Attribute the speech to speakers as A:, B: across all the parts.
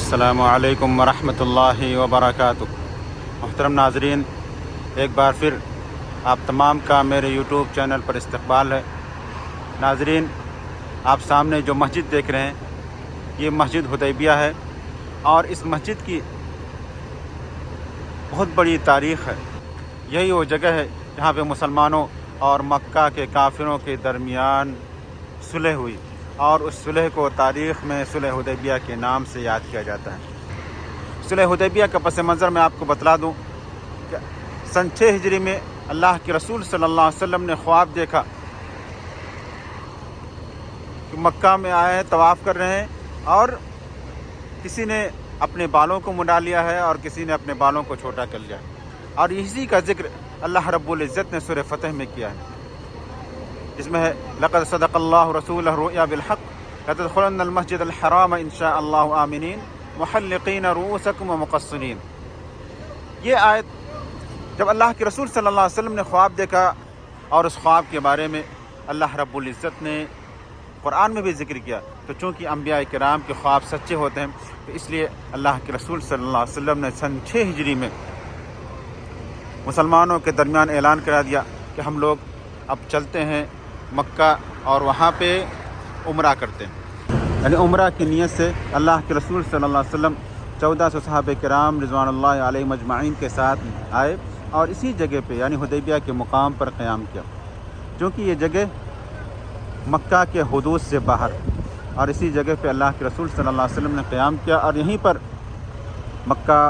A: अस्सलामु अलैकुम वरहमतुल्लाहि वबरकातुह। मुहतरम नाज़रीन, एक बार फिर आप तमाम का मेरे यूट्यूब चैनल पर इस्तकबाल है। नाज़रीन, आप सामने जो मस्जिद देख रहे हैं, ये मस्जिद हुदैबिया है और इस मस्जिद की बहुत बड़ी तारीख़ है। यही वो जगह है जहाँ पे मुसलमानों और मक्का के काफिरों के दरमियान सुलह हुई और उस सुलह को तारीख़ में सुलह हुदैबिया के नाम से याद किया जाता है। सुलह हुदैबिया का पस मंज़र मैं आपको बतला दूँ कि सन 6 हिजरी में अल्लाह के रसूल सल्लल्लाहु अलैहि वसल्लम ने ख्वाब देखा कि मक्का में आए हैं, तवाफ़ कर रहे हैं और किसी ने अपने बालों को मुंडा लिया है और किसी ने अपने बालों को छोटा कर लिया है। और इसी का जिक्र अल्लाह रब्बुल इज़्ज़त ने सूरह फ़तह में किया है, जिसमें है लक़द सदक़ल्लाहु रसूलहु रुया बिलहक़ लतदख़ुलन्नल मस्जिदल हराम इंशाअल्लाहु आमिनीन मुहल्लिक़ीन रूअसकुम व मुक़स्सिरीन। ये आयत जब अल्लाह के रसूल सल्लल्लाहु अलैहि वसल्लम ने ख्वाब देखा और उस ख्वाब के बारे में अल्लाह रब्बुल इज़्ज़त ने कुरान में भी ज़िक्र किया, तो चूँकि अंबिया किराम के ख्वाब सच्चे होते हैं, तो इसलिए अल्लाह के रसूल सल्लल्लाहु अलैहि वसल्लम ने सन 6 हिजरी में मुसलमानों के दरमियान ऐलान करा दिया कि हम लोग अब चलते हैं मक्का और वहाँ पे उम्रा करते हैं। यानी उम्रा की नीयत से अल्लाह के रसूल सल्लल्लाहु अलैहि वसल्लम 1400 सहाबे किराम रिज़वानुल्लाहि अलैहिम अजमाइन के साथ आए और इसी जगह पे यानी हुदैबिया के मुकाम पर क़याम किया, क्योंकि ये जगह मक्का के हुदूद से बाहर, और इसी जगह पे अल्लाह के रसूल सल्लल्लाहु अलैहि वसल्लम ने क़याम किया। और यहीं पर मक्का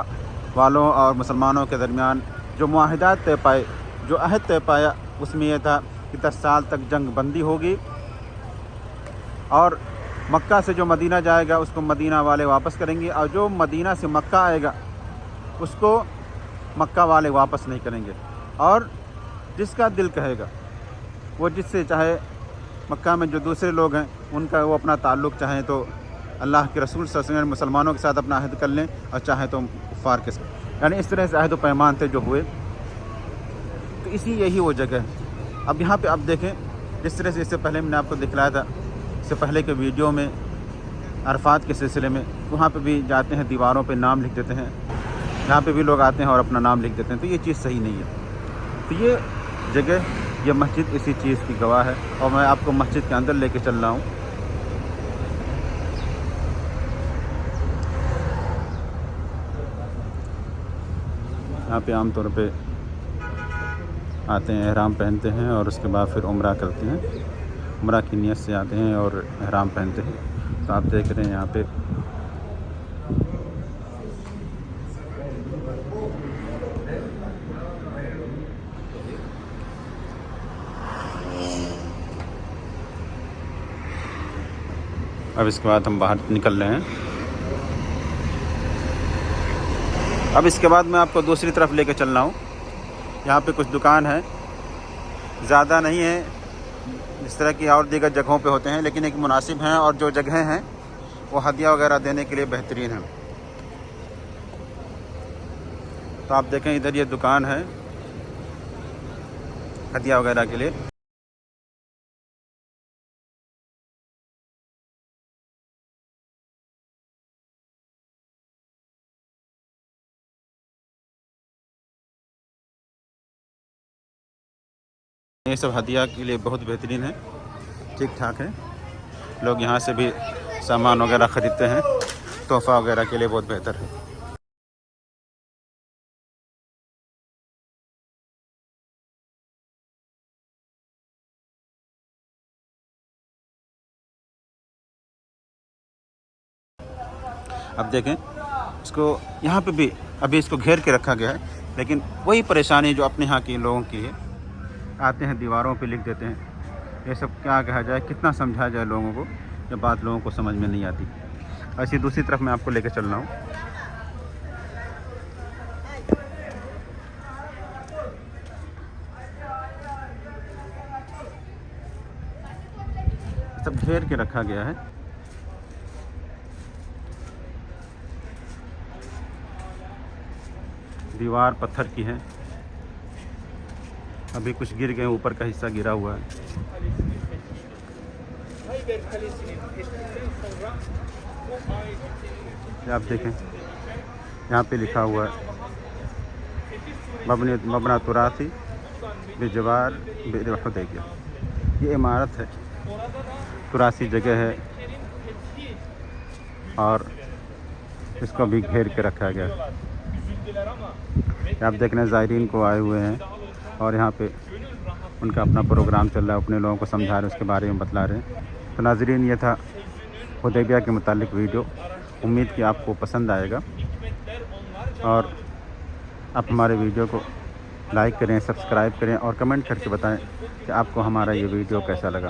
A: वालों और मुसलमानों के दरमियान जो मुआहिदात तय पाए, जो अहद तय पाया, उसमें यह था कि 10 साल तक जंग बंदी होगी और मक्का से जो मदीना जाएगा उसको मदीना वाले वापस करेंगे और जो मदीना से मक्का आएगा उसको मक्का वाले वापस नहीं करेंगे। और जिसका दिल कहेगा वो जिससे चाहे मक्का में जो दूसरे लोग हैं उनका वो अपना ताल्लुक़ चाहें तो अल्लाह के रसूल सल्लल्लाहु अलैहि वसल्लम मुसलमानों के साथ अपना अहद कर लें और चाहे तो कुफ़ार के साथ, यानी इस तरह से अहद व पैमान थे जो हुए। तो यही वो जगह है। अब यहाँ पे आप देखें, जिस तरह से इससे पहले मैंने आपको दिखलाया था, इससे पहले के वीडियो में अरफात के सिलसिले में, वहाँ पे भी जाते हैं, दीवारों पे नाम लिख देते हैं, यहाँ पे भी लोग आते हैं और अपना नाम लिख देते हैं, तो ये चीज़ सही नहीं है। तो ये जगह, ये मस्जिद इसी चीज़ की गवाह है और मैं आपको मस्जिद के अंदर लेके चल रहा हूँ। यहाँ पे आम तौर पे आते हैं, एहराम पहनते हैं और उसके बाद फिर उम्रा करते हैं। उम्रा की नीयत से आते हैं और एहराम पहनते हैं। तो आप देख रहे हैं यहाँ पे अब इसके बाद हम बाहर निकल रहे हैं। अब इसके बाद मैं आपको दूसरी तरफ लेके चल रहा हूँ। यहाँ पे कुछ दुकान है, ज़्यादा नहीं है जिस तरह की और दीगर जगहों पे होते हैं, लेकिन एक मुनासिब हैं और जो जगहें हैं वो हदिया वगैरह देने के लिए बेहतरीन हैं। तो आप देखें, इधर ये दुकान है हदिया वगैरह के लिए। ये सब हदिया के लिए बहुत बेहतरीन है, ठीक ठाक है। लोग यहाँ से भी सामान वगैरह ख़रीदते हैं, तोहफ़ा वगैरह के लिए बहुत बेहतर है। अब देखें, इसको यहाँ पे भी अभी इसको घेर के रखा गया है, लेकिन वही परेशानी जो अपने यहाँ के लोगों की है। आते हैं, दीवारों पे लिख देते हैं। ये सब क्या कहा जाए, कितना समझाया जाए लोगों को, ये बात लोगों को समझ में नहीं आती। ऐसी दूसरी तरफ मैं आपको लेकर चल रहा हूँ। सब घेर के रखा गया है। दीवार पत्थर की है, अभी कुछ गिर गए, ऊपर का हिस्सा गिरा हुआ है। یہ آپ دیکھیں یہاں پہ لکھا ہوا ہے مبنی تراثی بجوار بئر حدیبیہ. یہ عمارت ہے، تراثی جگہ ہے اور اس کو بھی گھیر کے رکھا گیا ہے. آپ دیکھ رہے ہیں زائرین کو آئے ہوئے ہیں اور یہاں پہ ان کا اپنا پروگرام چل رہا ہے، اپنے لوگوں کو سمجھا رہے ہیں، اس کے بارے میں بتلا رہے ہیں. تو ناظرین، یہ تھا حدیبیہ کے متعلق ویڈیو. امید کہ آپ کو پسند آئے گا، اور آپ ہمارے ویڈیو کو لائک کریں، سبسکرائب کریں اور کمنٹ کر کے بتائیں کہ آپ کو ہمارا یہ ویڈیو کیسا لگا.